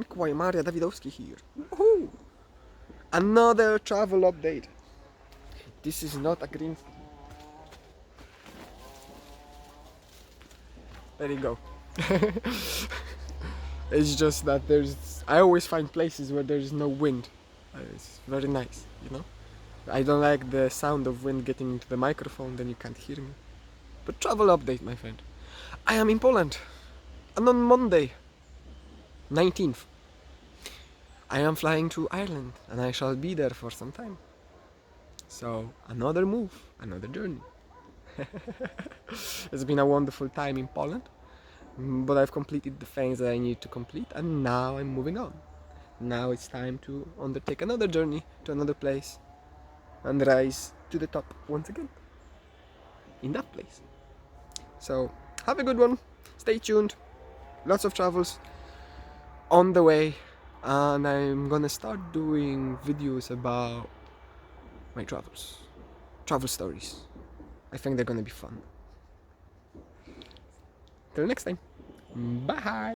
Mikołaj Maria Dawidowski here. Woohoo! Another travel update. This is not a green screen. There you go. It's just that I always find places where there's no wind. It's very nice, you know? I don't like the sound of wind getting into the microphone, then you can't hear me. But travel update, my friend. I am in Poland. And on Monday, 19th, I am flying to Ireland and I shall be there for some time. So, another move, another journey. It's been a wonderful time in Poland, but I've completed the things that I need to complete and now I'm moving on. Now it's time to undertake another journey to another place and rise to the top once again in that place. So, have a good one, stay tuned, lots of travels on the way, and I'm gonna start doing videos about my travels, travel stories. I think they're gonna be fun. Till next time, bye!